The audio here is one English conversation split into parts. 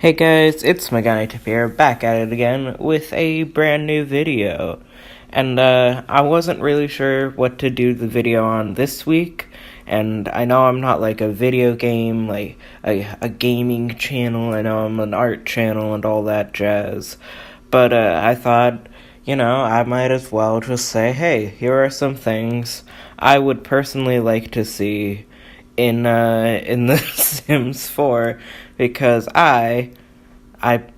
Hey guys, it's my guy Tip here, back at it again with a brand new video. And I wasn't really sure what to do the video on this week, and I know I'm not like a video game, like a gaming channel, I know I'm an art channel and all that jazz. But I thought, I might as well just say, hey, here are some things I would personally like to see in The Sims 4, because I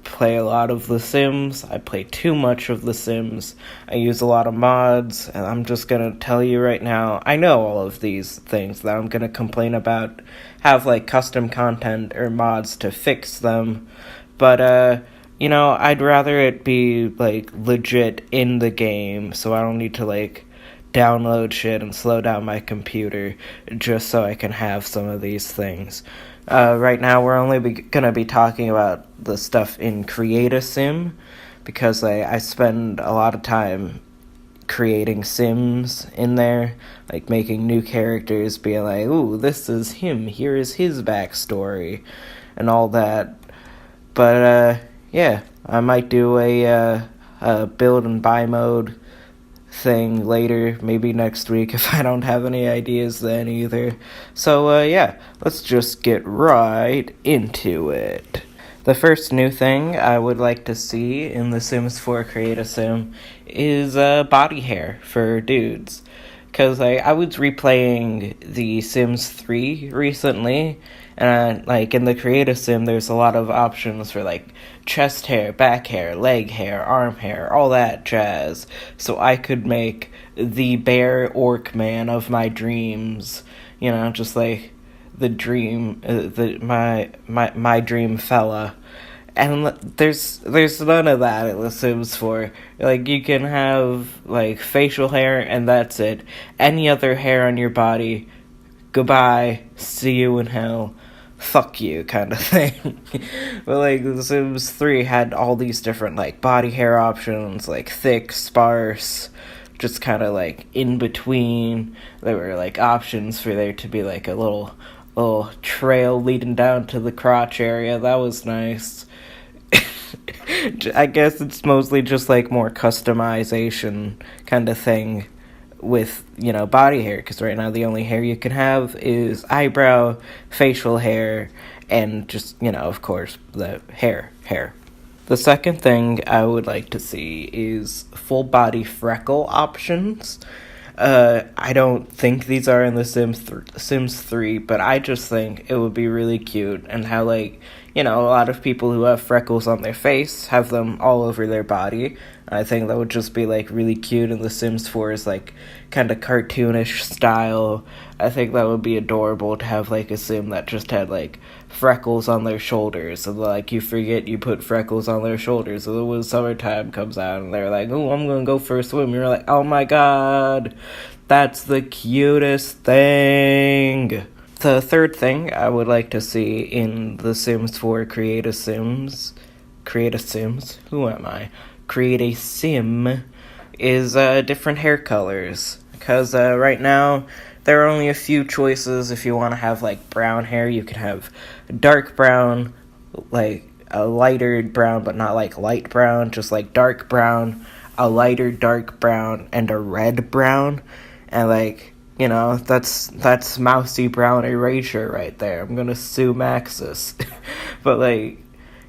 play a lot of The Sims. I play too much of The Sims. I use a lot of mods, and I'm just gonna tell you right now, I know all of these things that I'm gonna complain about have like custom content or mods to fix them, but I'd rather it be like legit in the game, so I don't need to like download shit and slow down my computer just so I can have some of these things. Right now we're only gonna be talking about the stuff in Create a Sim, because I spend a lot of time creating Sims in there, like making new characters, being like, ooh, this is him, here is his backstory, and all that. But, yeah, I might do a build and buy mode thing later, maybe next week if I don't have any ideas then either. So yeah, let's just get right into it. The first new thing I would like to see in The Sims 4 Create a Sim is body hair for dudes. Because I was replaying The Sims 3 recently, and like in the Create a Sim, there's a lot of options for like chest hair, back hair, leg hair, arm hair, all that jazz. So I could make the bear orc man of my dreams, just like the dream, my dream fella. And there's none of that in The Sims 4. Like, you can have, like, facial hair, and that's it. Any other hair on your body, goodbye, see you in hell, fuck you, kind of thing. But, like, The Sims 3 had all these different, like, body hair options, like, thick, sparse, just kind of, like, in between. There were, like, options for there to be, like, a little trail leading down to the crotch area. That was nice. I guess it's mostly just like more customization kind of thing with, body hair, because right now the only hair you can have is eyebrow, facial hair, and just, of course, the hair. The second thing I would like to see is full body freckle options. I don't think these are in The Sims 3, but I just think it would be really cute, and how, like, a lot of people who have freckles on their face have them all over their body. I think that would just be, like, really cute in The Sims 4's, like, kind of cartoonish style. I think that would be adorable to have, like, a sim that just had, like, freckles on their shoulders. So, like, you forget you put freckles on their shoulders. So when summertime comes out and they're like, oh, I'm gonna go for a swim. You're like, oh my god, that's the cutest thing. The third thing I would like to see in The Sims 4 Create a Sim, is different hair colors. Because right now, there are only a few choices. If you want to have, like, brown hair, you can have dark brown, like, a lighter brown, but not, like, light brown, just, like, dark brown, a lighter dark brown, and a red brown. And, like, that's mousy brown erasure right there. I'm gonna sue Maxis. But, like,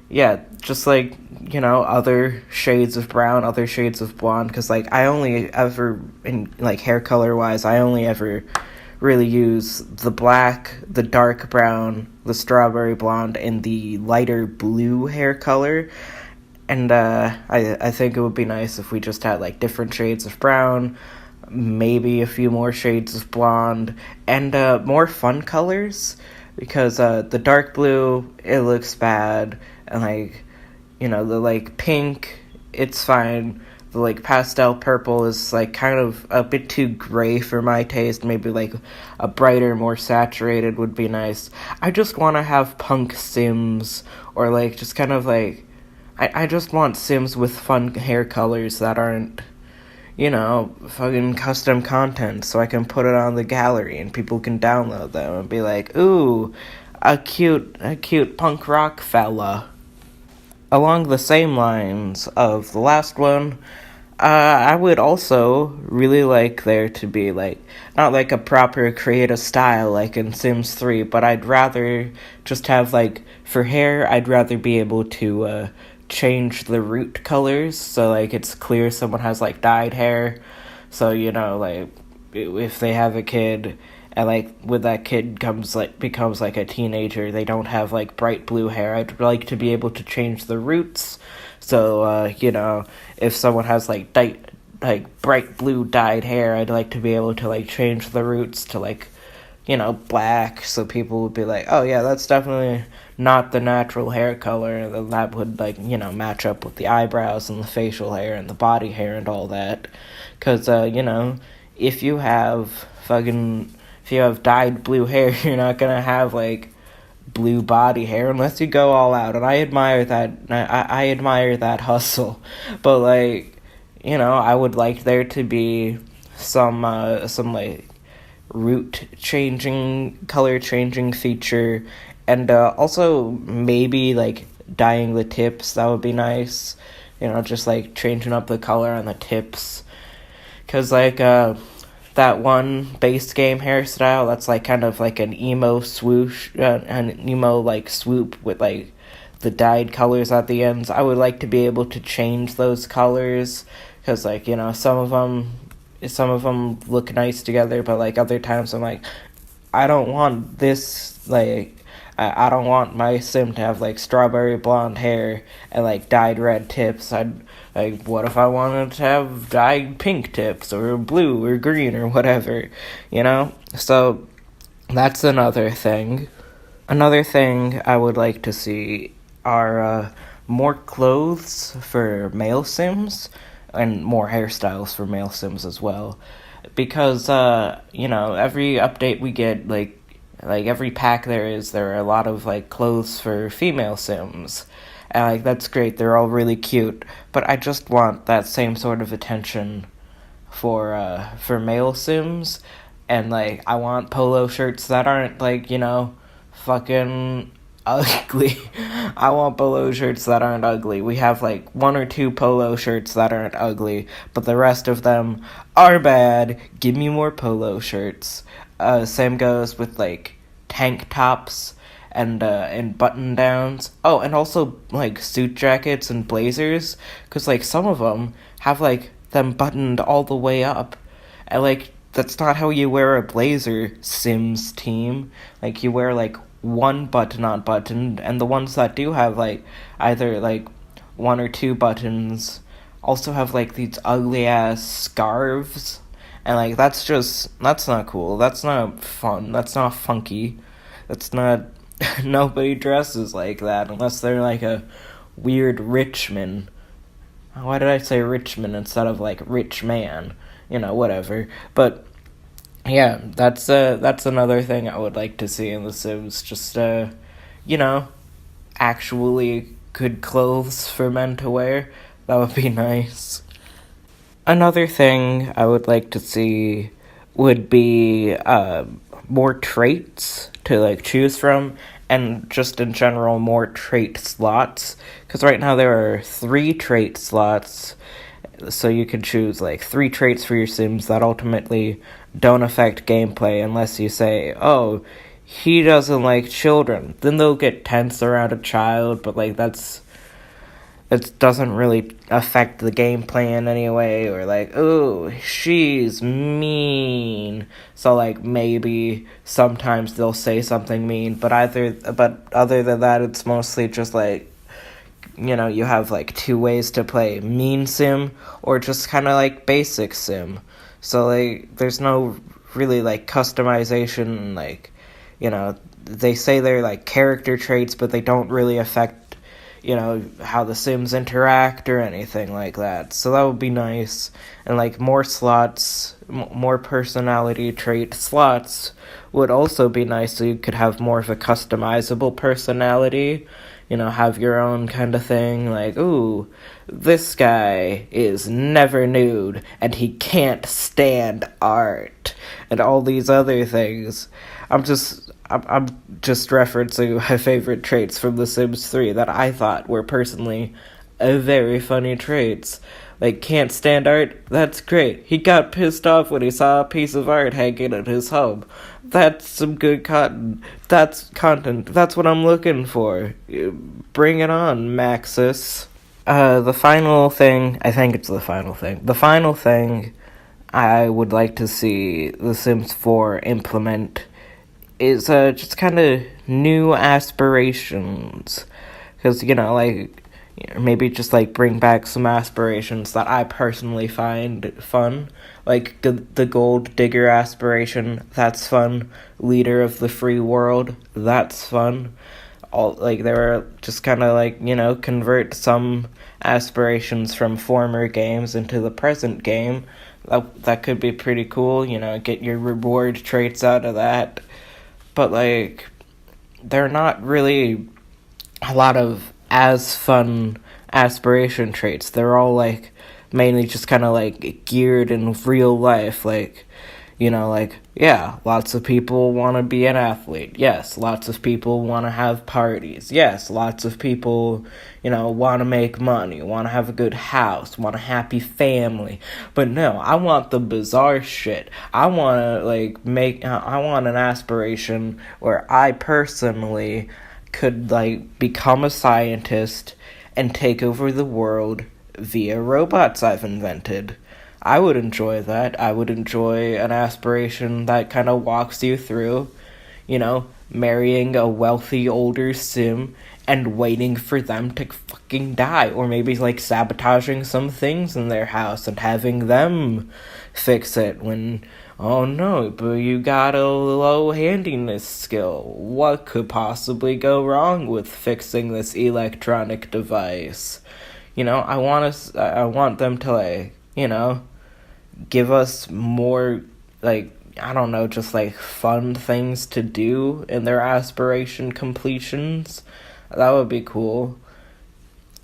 yeah, just, like, other shades of brown, other shades of blonde, because, like, I only ever, in, like, hair color-wise, I only ever really use the black, the dark brown, the strawberry blonde, and the lighter blue hair color. And, I think it would be nice if we just had, like, different shades of brown, maybe a few more shades of blonde, and more fun colors, because the dark blue, it looks bad, and like, the like pink, it's fine. The like pastel purple is like kind of a bit too gray for my taste. Maybe like a brighter, more saturated would be nice. I just want to have punk Sims, or like just kind of like, I just want Sims with fun hair colors that aren't, fucking custom content, so I can put it on the gallery and people can download them and be like, ooh, a cute punk rock fella. along the same lines of the last one, I would also really like there to be, like, not like a proper creative style like in Sims 3, but I'd rather just have, like, for hair, I'd rather be able to, change the root colors, so, like, it's clear someone has, like, dyed hair, so, you know, like, if they have a kid, and, like, when that kid becomes, like, a teenager, they don't have, like, bright blue hair, I'd like to be able to change the roots, so, you know, if someone has, like, bright blue dyed hair, I'd like to be able to, like, change the roots to, like, you know, black, so people would be like, oh yeah, that's definitely not the natural hair color, and then that would, like, you know, match up with the eyebrows and the facial hair and the body hair and all that, because, you know, if you have dyed blue hair, you're not gonna have, like, blue body hair unless you go all out, and I admire that. I admire that hustle, but, like, you know, I would like there to be some like root changing, color changing feature, and also maybe like dyeing the tips. That would be nice, you know, just like changing up the color on the tips, because like that one base game hairstyle that's like kind of like an emo swoosh, an emo like swoop with like the dyed colors at the ends. I would like to be able to change those colors, because like, you know, some of them look nice together, but like other times I'm like, I don't want this, like, I don't want my sim to have like strawberry blonde hair and like dyed red tips. Like, what if I wanted to have dyed pink tips or blue or green or whatever, you know? So that's another thing. Another thing I would like to see are more clothes for male sims and more hairstyles for male sims as well. Because, you know, every update we get, like every pack there are a lot of, like, clothes for female sims. And, like, that's great, they're all really cute. But I just want that same sort of attention for male sims. And, like, I want polo shirts that aren't, like, you know, fucking ugly. I want polo shirts that aren't ugly. We have, like, 1 or 2 polo shirts that aren't ugly, but the rest of them are bad. Give me more polo shirts. Same goes with, like, tank tops and button downs. Oh, and also, like, suit jackets and blazers, because, like, some of them have, like, them buttoned all the way up. And, like, that's not how you wear a blazer, Sims team. Like, you wear, like, one button not buttoned, and the ones that do have, like, either, like, 1 or 2 buttons also have, like, these ugly-ass scarves. And, like, that's not cool. That's not fun. That's not funky. That's not... Nobody dresses like that unless they're, like, a weird rich man. Why did I say rich man instead of, like, rich man? You know, whatever. But, yeah, that's another thing I would like to see in The Sims. Just, you know, actually good clothes for men to wear. That would be nice. Another thing I would like to see would be more traits to, like, choose from, and just in general more trait slots, because right now there are 3 trait slots, so you can choose, like, 3 traits for your sims that ultimately don't affect gameplay unless you say, oh, he doesn't like children. Then they'll get tense around a child, but, like, it doesn't really affect the gameplay in any way, or like, ooh, she's mean. So, like, maybe sometimes they'll say something mean, but other than that, it's mostly just like, you know, you have like 2 ways to play: mean sim or just kind of like basic sim. So, like, there's no really like customization. Like, you know, they say they're like character traits, but they don't really affect, you know, how the sims interact or anything like that. So that would be nice. And, like, more slots, more personality trait slots would also be nice, so you could have more of a customizable personality. You know, have your own kind of thing. Like, ooh, this guy is never nude, and he can't stand art, and all these other things. I'm just referencing my favorite traits from The Sims 3 that I thought were personally very funny traits. Like, can't stand art? That's great. He got pissed off when he saw a piece of art hanging at his home. That's some good content. That's content. That's what I'm looking for. Bring it on, Maxis. The final thing, I think it's the final thing. The final thing I would like to see The Sims 4 implement is just kind of new aspirations. Because, maybe just bring back some aspirations that I personally find fun. Like the Gold Digger aspiration, that's fun. Leader of the Free World, that's fun. There are just kind of convert some aspirations from former games into the present game. That could be pretty cool, get your reward traits out of that. But, they're not really a lot of as fun aspiration traits. They're all, mainly just kind of, geared in real life. Lots of people want to be an athlete. Yes, lots of people want to have parties. Yes, lots of people, want to make money, want to have a good house, want a happy family. But no, I want the bizarre shit. I want to, I want an aspiration where I personally could, become a scientist and take over the world via robots I've invented. I would enjoy that. I would enjoy an aspiration that kind of walks you through, marrying a wealthy older sim and waiting for them to fucking die. Or maybe, sabotaging some things in their house and having them fix it when, oh no, but you got a low handiness skill. What could possibly go wrong with fixing this electronic device? I want them to, give us more, just fun things to do in their aspiration completions. That would be cool.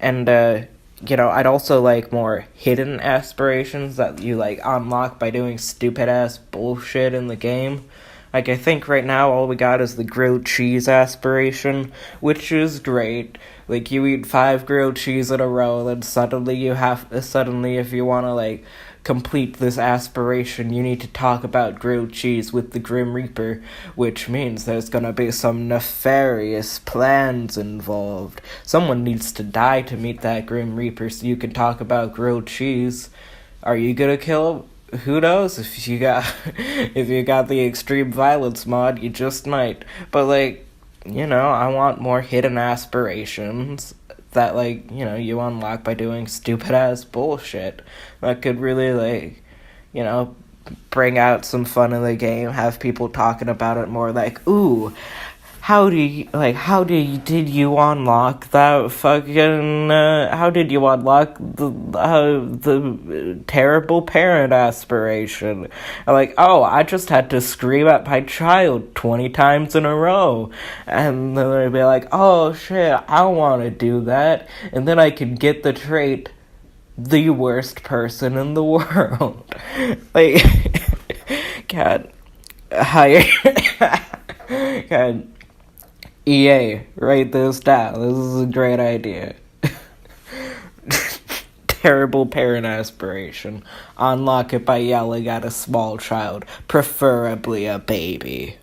And, I'd also like more hidden aspirations that you, unlock by doing stupid-ass bullshit in the game. I think right now all we got is the grilled cheese aspiration, which is great. You eat 5 grilled cheese in a row, then suddenly if you want to, complete this aspiration, you need to talk about grilled cheese with the Grim Reaper, which means there's gonna be some nefarious plans involved. Someone needs to die to meet that Grim Reaper so you can talk about grilled cheese. Are you gonna kill him? Who knows? If you got the extreme violence mod, you just might. But I want more hidden aspirations that you unlock by doing stupid ass bullshit that could really bring out some fun in the game, have people talking about it more, ooh, did you unlock that fucking, how did you unlock the terrible parent aspiration? Oh, I just had to scream at my child 20 times in a row, and then they'd be oh shit, I want to do that, and then I can get the trait, the worst person in the world. God, God, EA, write this down. This is a great idea. Terrible parent aspiration. Unlock it by yelling at a small child, preferably a baby.